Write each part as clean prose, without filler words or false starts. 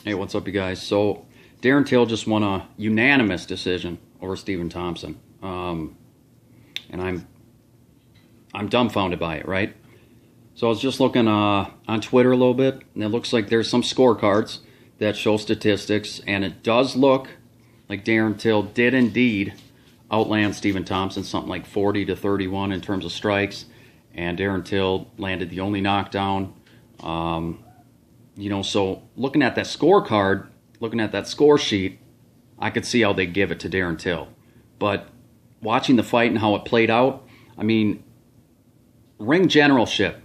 Hey, what's up, you guys? So, Darren Till just won a unanimous decision over Stephen Thompson, and I'm dumbfounded by it. Right? So I was just looking on Twitter a little bit, and it looks like there's some scorecards that show statistics, and it does look like Darren Till did indeed outland Stephen Thompson, something like 40-31 in terms of strikes, and Darren Till landed the only knockdown. So looking at that scorecard, looking at that score sheet, I could see how they give it to Darren Till. But watching the fight and how it played out, I mean, ring generalship,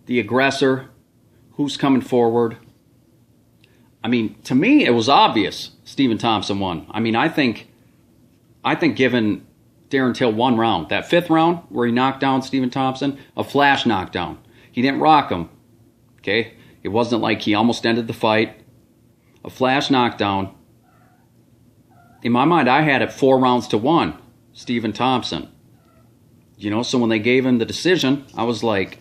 the aggressor, who's coming forward. I mean, to me, it was obvious Stephen Thompson won. I mean, I think giving Darren Till one round, that fifth round where he knocked down Stephen Thompson, a flash knockdown. He didn't rock him, okay? It wasn't like he almost ended the fight. A flash knockdown. In my mind, I had it 4-1, Stephen Thompson. So when they gave him the decision, I was like,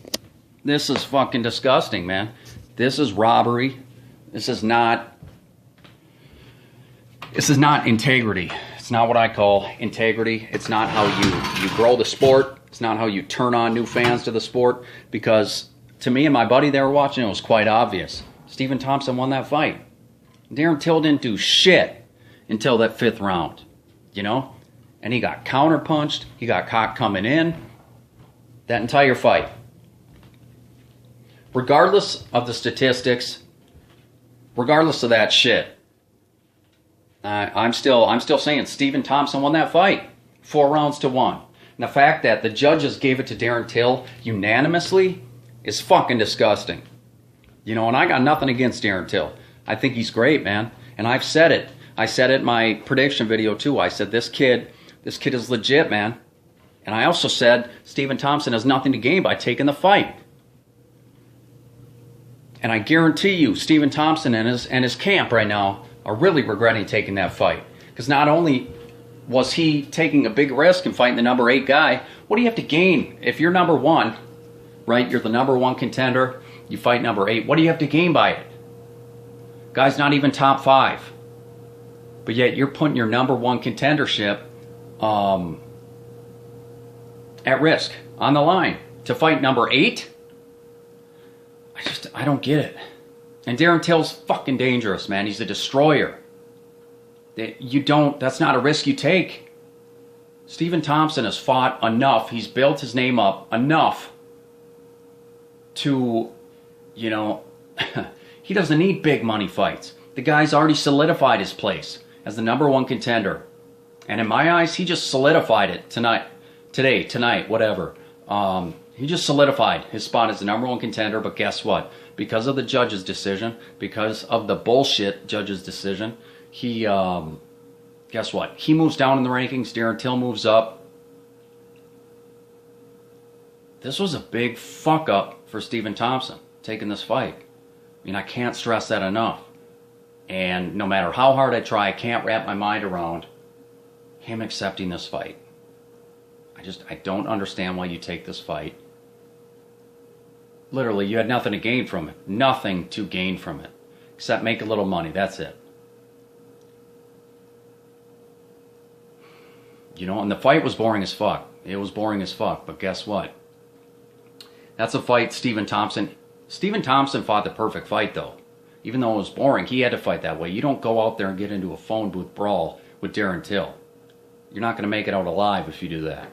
this is fucking disgusting, man. This is robbery. This is not integrity. It's not what I call integrity. It's not how you grow the sport. It's not how you turn on new fans to the sport. Because to me and my buddy that were watching, it was quite obvious. Stephen Thompson won that fight. Darren Till didn't do shit until that fifth round, And he got counterpunched. He got caught coming in. That entire fight. Regardless of the statistics, regardless of that shit, I'm still saying Stephen Thompson won that fight 4-1. And the fact that the judges gave it to Darren Till unanimously is fucking disgusting. And I got nothing against Darren Till. I think he's great, man. And I've said it. I said it in my prediction video too. I said this kid is legit, man. And I also said Stephen Thompson has nothing to gain by taking the fight. And I guarantee you, Stephen Thompson and his camp right now are really regretting taking that fight. Because not only was he taking a big risk and fighting the number 8 guy, what do you have to gain if you're number 1? Right, you're the number 1 contender. You fight number 8. What do you have to gain by it? Guy's not even top 5, but yet you're putting your number 1 contendership at risk, on the line, to fight number 8. I don't get it. And Darren Till's fucking dangerous, man. He's a destroyer. That's not a risk you take. Stephen Thompson has fought enough. He's built his name up enough to, he doesn't need big money fights. The guy's already solidified his place as the number 1 contender. And in my eyes, he just solidified it tonight, whatever. He just solidified his spot as the number 1 contender. But guess what? Because of the judge's decision, because of the bullshit judge's decision, guess what? He moves down in the rankings. Darren Till moves up. This was a big fuck up for Stephen Thompson taking this fight. I mean, I can't stress that enough. And no matter how hard I try, I can't wrap my mind around him accepting this fight. I don't understand why you take this fight. Literally, you had nothing to gain from it. Nothing to gain from it. Except make a little money. That's it. And the fight was boring as fuck. It was boring as fuck. But guess what? That's a fight Stephen Thompson fought the perfect fight, though. Even though it was boring, he had to fight that way. You don't go out there and get into a phone booth brawl with Darren Till. You're not going to make it out alive if you do that.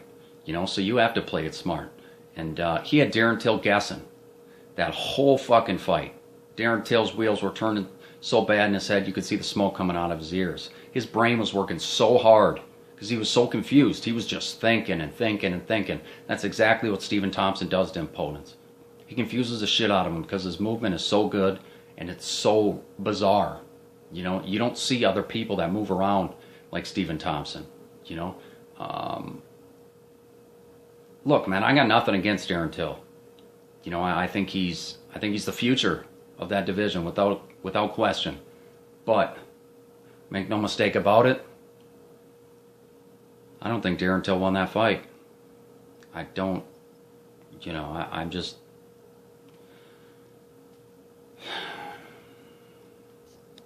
So you have to play it smart. And he had Darren Till guessing that whole fucking fight. Darren Till's wheels were turning so bad in his head you could see the smoke coming out of his ears. His brain was working so hard because he was so confused. He was just thinking and thinking and thinking. That's exactly what Stephen Thompson does to opponents. He confuses the shit out of them because his movement is so good and it's so bizarre. You don't see other people that move around like Stephen Thompson. Look, man, I got nothing against Darren Till. I think he's the future of that division without question. But make no mistake about it, I don't think Darren Till won that fight. I don't. I'm just